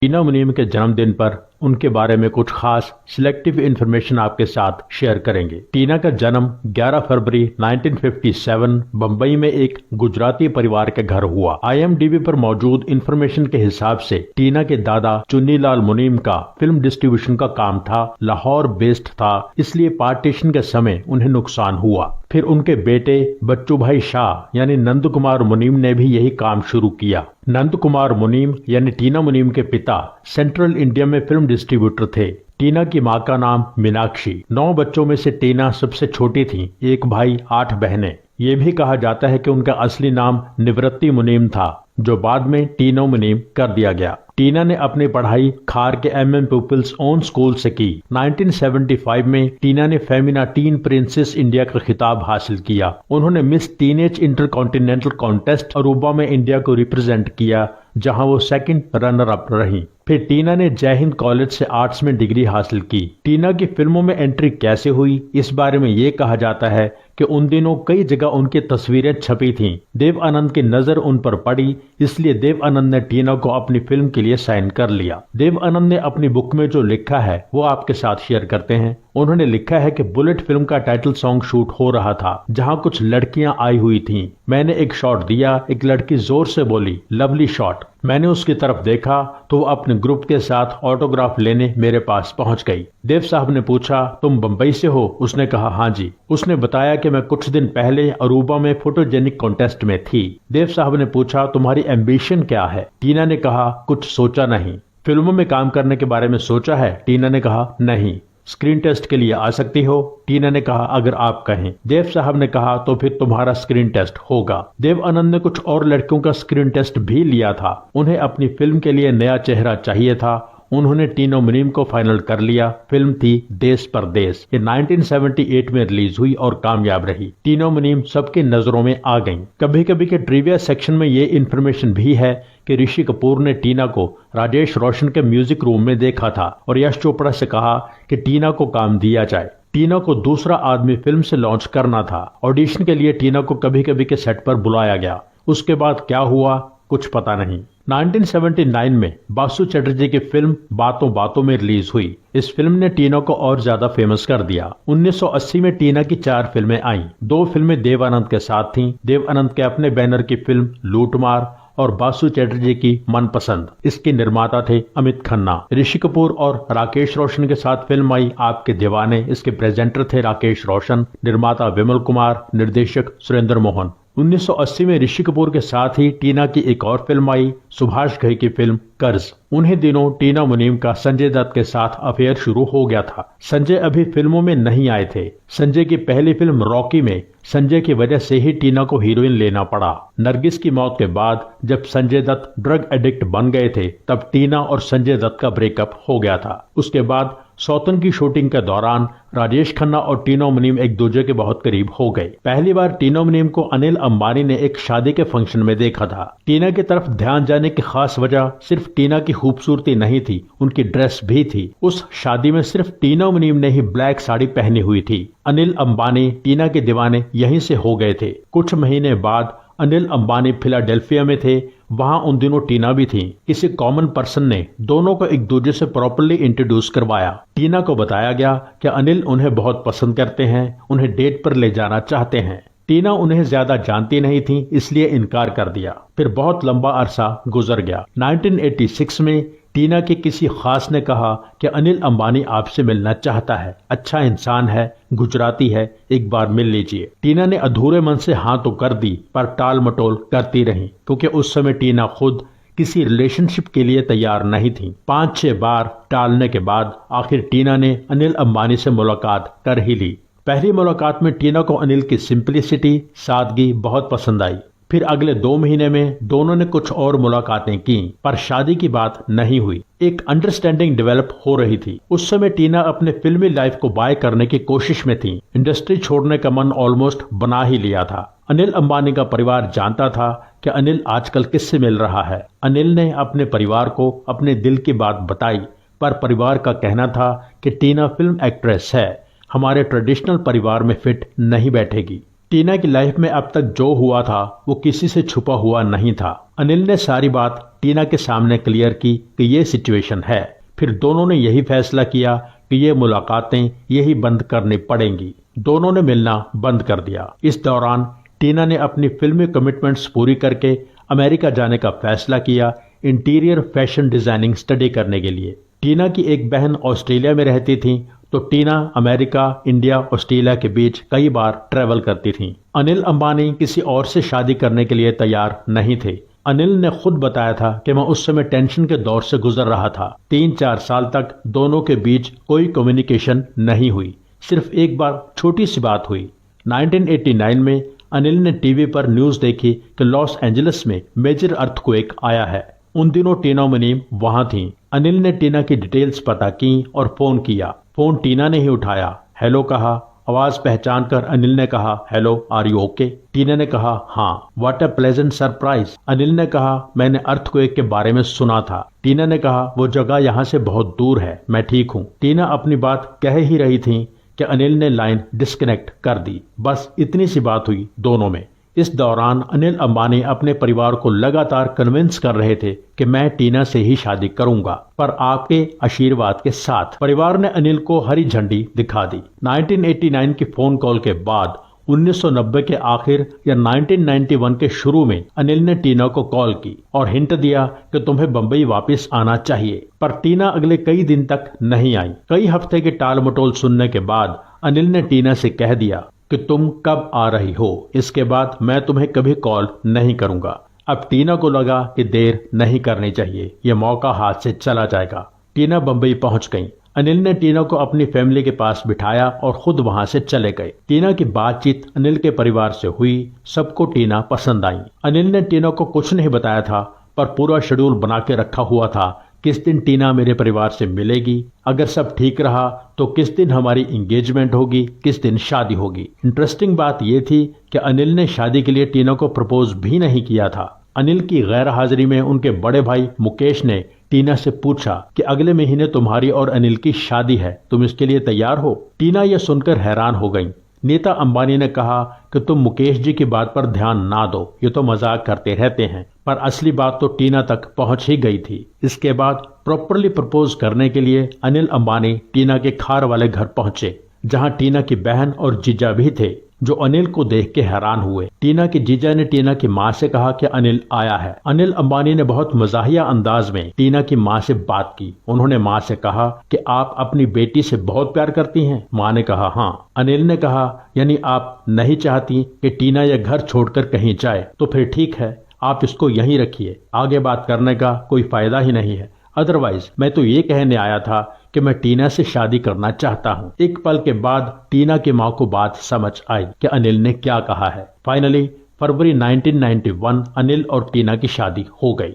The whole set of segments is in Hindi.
टीना मुनीम के जन्मदिन पर उनके बारे में कुछ खास सिलेक्टिव इन्फॉर्मेशन आपके साथ शेयर करेंगे। टीना का जन्म 11 फरवरी 1957 बंबई में एक गुजराती परिवार के घर हुआ। IMDb पर मौजूद इन्फॉर्मेशन के हिसाब से टीना के दादा चुन्नीलाल मुनीम का फिल्म डिस्ट्रीब्यूशन का काम था, लाहौर बेस्ड था, इसलिए पार्टीशन के समय उन्हें नुकसान हुआ। फिर उनके बेटे बच्चू भाई शाह यानी नंद कुमार मुनीम ने भी यही काम शुरू किया। नंद कुमार मुनीम यानी टीना मुनीम के पिता सेंट्रल इंडिया में फिल्म डिस्ट्रीब्यूटर थे। टीना की मां का नाम मीनाक्षी। 9 बच्चों में से टीना सबसे छोटी थी, एक भाई 8 बहनें। ये भी कहा जाता है कि उनका असली नाम निवृत्ति मुनीम था, जो बाद में टीना मुनीम कर दिया गया। टीना ने अपनी पढ़ाई खार के MM पीपल्स ओन स्कूल से की। 1975 में टीना ने फेमिना टीन प्रिंसेस इंडिया का खिताब हासिल किया। उन्होंने miss teenage intercontinental contest Aruba में इंडिया को रिप्रेजेंट किया, जहां वो सेकंड रनर अप रही। फिर टीना ने जय हिंद कॉलेज से आर्ट्स में डिग्री हासिल की। टीना की फिल्मों में एंट्री कैसे हुई, इस बारे में ये कहा जाता है कि उन दिनों कई जगह उनकी तस्वीरें छपी थीं। देव आनंद की नजर उन पर पड़ी, इसलिए देव आनंद ने टीना को अपनी फिल्म के लिए साइन कर लिया। देव आनंद ने अपनी बुक में जो लिखा है वो आपके साथ शेयर करते हैं। उन्होंने लिखा है कि बुलेट फिल्म का टाइटल सॉन्ग शूट हो रहा था, जहां कुछ लड़कियां आई हुई थीं। मैंने एक शॉट दिया, एक लड़की जोर से बोली, लवली शॉट। मैंने उसकी तरफ देखा तो वो अपने ग्रुप के साथ ऑटोग्राफ लेने मेरे पास पहुंच गई। देव साहब ने पूछा, तुम बंबई से हो? उसने कहा, हाँ जी। उसने बताया कि मैं कुछ दिन पहले अरूबा में फोटोजेनिक कॉन्टेस्ट में थी। देव साहब ने पूछा, तुम्हारी एम्बिशन क्या है? टीना ने कहा, कुछ सोचा नहीं। फिल्मों में काम करने के बारे में सोचा है? टीना ने कहा, नहीं। स्क्रीन टेस्ट के लिए आ सकती हो? टीना ने कहा, अगर आप कहें। देव साहब ने कहा, तो फिर तुम्हारा स्क्रीन टेस्ट होगा। देव आनंद ने कुछ और लड़कियों का स्क्रीन टेस्ट भी लिया था। उन्हें अपनी फिल्म के लिए नया चेहरा चाहिए था। उन्होंने टीना मुनीम को फाइनल कर लिया। फिल्म थी देश परदेश। ये 1978 में रिलीज हुई और कामयाब रही। टीना मुनीम सबकी नजरों में आ गईं। कभी कभी के ट्रिविया सेक्शन में ये इन्फॉर्मेशन भी है कि ऋषि कपूर ने टीना को राजेश रोशन के म्यूजिक रूम में देखा था और यश चोपड़ा से कहा कि टीना को काम दिया जाए। टीना को दूसरा आदमी फिल्म से लॉन्च करना था। ऑडिशन के लिए टीना को कभी कभी के सेट पर बुलाया गया। उसके बाद क्या हुआ कुछ पता नहीं। 1979 में बासु चटर्जी की फिल्म बातों बातों में रिलीज हुई। इस फिल्म ने टीना को और ज्यादा फेमस कर दिया। 1980 में टीना की 4 फिल्में आईं। 2 फिल्में देव आनंद के साथ थीं। देव आनंद के अपने बैनर की फिल्म लूटमार और बासु चटर्जी की मनपसंद। इसके निर्माता थे अमित खन्ना। ऋषि कपूर और राकेश रोशन के साथ फिल्म आई आपके दीवाने। इसके प्रेजेंटर थे राकेश रोशन, निर्माता विमल कुमार, निर्देशक सुरेंद्र मोहन। 1980 में ऋषि कपूर के साथ ही टीना की एक और फिल्म आई, सुभाष घई की फिल्म कर्ज। उन्हीं दिनों टीना मुनीम का संजय दत्त के साथ अफेयर शुरू हो गया था। संजय अभी फिल्मों में नहीं आए थे। संजय की पहली फिल्म रॉकी में संजय की वजह से ही टीना को हीरोइन लेना पड़ा। नरगिस की मौत के बाद जब संजय दत्त ड्रग एडिक्ट बन गए थे, तब टीना और संजय दत्त का ब्रेकअप हो गया था। उसके बाद सौतन की शूटिंग के दौरान राजेश खन्ना और टीना मुनीम एक दूसरे के बहुत करीब हो गए। पहली बार टीना मुनीम को अनिल अंबानी ने एक शादी के फंक्शन में देखा था। टीना की तरफ ध्यान जाने की खास वजह सिर्फ टीना की खूबसूरती नहीं थी, उनकी ड्रेस भी थी। उस शादी में सिर्फ टीना मुनीम ने ही ब्लैक साड़ी पहनी हुई थी। अनिल अंबानी टीना के दीवाने यहीं से हो गए थे। कुछ महीने बाद अनिल अंबानी फिलाडेल्फिया में थे। वहां उन दिनों टीना भी थी। किसी कॉमन पर्सन ने दोनों को एक दूसरे से प्रॉपर्ली इंट्रोड्यूस करवाया। टीना को बताया गया कि अनिल उन्हें बहुत पसंद करते हैं, उन्हें डेट पर ले जाना चाहते हैं। टीना उन्हें ज्यादा जानती नहीं थी, इसलिए इनकार कर दिया। फिर बहुत लंबा अरसा गुजर गया। 1986 में टीना के किसी खास ने कहा कि अनिल अंबानी आपसे मिलना चाहता है, अच्छा इंसान है, गुजराती है, एक बार मिल लीजिए। टीना ने अधूरे मन से हाँ तो कर दी, पर टाल मटोल करती रही, क्योंकि उस समय टीना खुद किसी रिलेशनशिप के लिए तैयार नहीं थी। 5-6 बार टालने के बाद आखिर टीना ने अनिल अंबानी से मुलाकात कर ही ली। पहली मुलाकात में टीना को अनिल की सिंपलिसिटी, सादगी बहुत पसंद आई। फिर अगले 2 महीने में दोनों ने कुछ और मुलाकातें की, पर शादी की बात नहीं हुई। एक अंडरस्टैंडिंग डेवलप हो रही थी। उस समय टीना अपने फिल्मी लाइफ को बाय करने की कोशिश में थी। इंडस्ट्री छोड़ने का मन ऑलमोस्ट बना ही लिया था। अनिल अंबानी का परिवार जानता था कि अनिल आजकल किससे मिल रहा है। अनिल ने अपने परिवार को अपने दिल की बात बताई, पर परिवार का कहना था कि टीना फिल्म एक्ट्रेस है, हमारे ट्रेडिशनल परिवार में फिट नहीं बैठेगी। टीना की लाइफ में अब तक जो हुआ था वो किसी से छुपा हुआ नहीं था। अनिल ने सारी बात टीना के सामने क्लियर की कि ये सिचुएशन है। फिर दोनों ने यही फैसला किया कि ये मुलाकातें यही बंद करनी पड़ेंगी। दोनों ने मिलना बंद कर दिया। इस दौरान टीना ने अपनी फिल्मी कमिटमेंट्स पूरी करके अमेरिका जाने का फैसला किया इंटीरियर फैशन डिजाइनिंग स्टडी करने के लिए। टीना की एक बहन ऑस्ट्रेलिया में रहती थी, तो टीना अमेरिका, इंडिया, ऑस्ट्रेलिया के बीच कई बार ट्रेवल करती थी। अनिल अंबानी किसी और से शादी करने के लिए तैयार नहीं थे। अनिल ने खुद बताया था कि मैं उस समय टेंशन के दौर से गुजर रहा था। 3-4 साल तक दोनों के बीच कोई कम्युनिकेशन नहीं हुई। सिर्फ एक बार छोटी सी बात हुई। 1989 में अनिल ने टीवी पर न्यूज देखी कि लॉस एंजलिस में मेजर अर्थक्वेक आया है। उन दिनों टीना मुनीम वहां थी। अनिल ने टीना की डिटेल्स पता की और फोन किया। फोन टीना ने ही उठाया। हेलो कहा। आवाज पहचान कर अनिल ने कहा, हेलो, आर यू ओके? टीना ने कहा, हाँ। What a pleasant surprise. Anil ने कहा, मैंने अर्थक्वेक के बारे में सुना था। टीना ने कहा, वो जगह यहाँ से बहुत दूर है, मैं ठीक हूँ। टीना अपनी बात कह ही रही थी कि अनिल ने लाइन डिस्कनेक्ट कर दी। बस इतनी सी बात हुई दोनों में। इस दौरान अनिल अंबानी अपने परिवार को लगातार कन्विंस कर रहे थे कि मैं टीना से ही शादी करूंगा, पर आपके आशीर्वाद के साथ। परिवार ने अनिल को हरी झंडी दिखा दी। 1989 की फोन कॉल के बाद 1990 के आखिर या 1991 के शुरू में अनिल ने टीना को कॉल की और हिंट दिया कि तुम्हें बंबई वापस आना चाहिए, पर टीना अगले कई दिन तक नहीं आई। कई हफ्ते के टाल मटोल सुनने के बाद अनिल ने टीना से कह दिया कि तुम कब आ रही हो, इसके बाद मैं तुम्हें कभी कॉल नहीं करूंगा। अब टीना को लगा कि देर नहीं करनी चाहिए, यह मौका हाथ से चला जाएगा। टीना बंबई पहुंच गई। अनिल ने टीना को अपनी फैमिली के पास बिठाया और खुद वहां से चले गए। टीना की बातचीत अनिल के परिवार से हुई। सबको टीना पसंद आई। अनिल ने टीना को कुछ नहीं बताया था, पर पूरा शेड्यूल बना के रखा हुआ था। किस दिन टीना मेरे परिवार से मिलेगी, अगर सब ठीक रहा तो किस दिन हमारी एंगेजमेंट होगी, किस दिन शादी होगी। इंटरेस्टिंग बात यह थी कि अनिल ने शादी के लिए टीना को प्रपोज भी नहीं किया था। अनिल की गैर हाजिरी में उनके बड़े भाई मुकेश ने टीना से पूछा कि अगले महीने तुम्हारी और अनिल की शादी है, तुम इसके लिए तैयार हो? टीना यह सुनकर हैरान हो गई। नीता अंबानी ने कहा कि तुम मुकेश जी की बात पर ध्यान ना दो, ये तो मजाक करते रहते हैं। पर असली बात तो टीना तक पहुंच ही गई थी। इसके बाद प्रॉपरली प्रपोज करने के लिए अनिल अंबानी टीना के खार वाले घर पहुंचे, जहां टीना की बहन और जीजा भी थे, जो अनिल को देख के हैरान हुए। टीना के जीजा ने टीना की मां से कहा कि अनिल आया है। अनिल अंबानी ने बहुत मजाहिया अंदाज में टीना की मां से बात की। उन्होंने मां से कहा कि आप अपनी बेटी से बहुत प्यार करती हैं? मां ने कहा, हाँ। अनिल ने कहा, यानी आप नहीं चाहती कि टीना यह घर छोड़कर कहीं जाए? तो फिर ठीक है, आप इसको यहीं रखिए, आगे बात करने का कोई फायदा ही नहीं है। अदरवाइज मैं तो ये कहने आया था कि मैं टीना से शादी करना चाहता हूँ। एक पल के बाद टीना की माँ को बात समझ आई कि अनिल ने क्या कहा है। फाइनली फरवरी 1991 अनिल और टीना की शादी हो गई।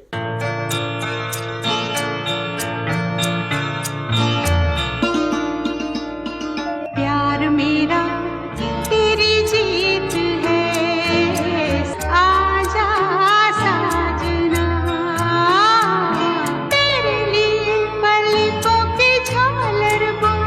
प्यार मेरा तेरी जीत है, आजा साजना, तेरे लिए पलकों की झालर बन।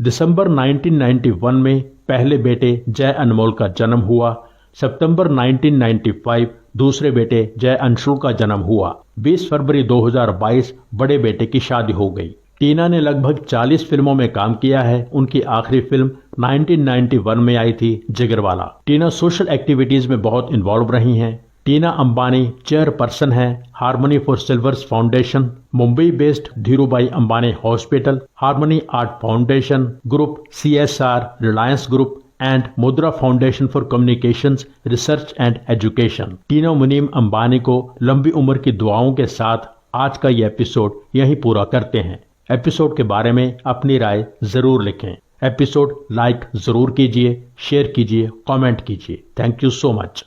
दिसंबर 1991 में पहले बेटे जय अनमोल का जन्म हुआ। सितंबर 1995 दूसरे बेटे जय अंशुल का जन्म हुआ। 20 फरवरी 2022 बड़े बेटे की शादी हो गई। टीना ने लगभग 40 फिल्मों में काम किया है। उनकी आखिरी फिल्म 1991 में आई थी, जिगरवाला। टीना सोशल एक्टिविटीज में बहुत इन्वॉल्व रही हैं। टीना अंबानी चेयरपर्सन है harmony for silvers foundation, Mumbai based Dhirubhai Ambani hospital, harmony art foundation group, CSR, Reliance group and Mudra foundation for communications, research and education. Tina Munim Ambani को लंबी उम्र की दुआओं के साथ आज का ये एपिसोड यहीं पूरा करते हैं। एपिसोड के बारे में अपनी राय जरूर लिखें। एपिसोड लाइक जरूर कीजिए, शेयर कीजिए, कमेंट कीजिए। Thank you so much.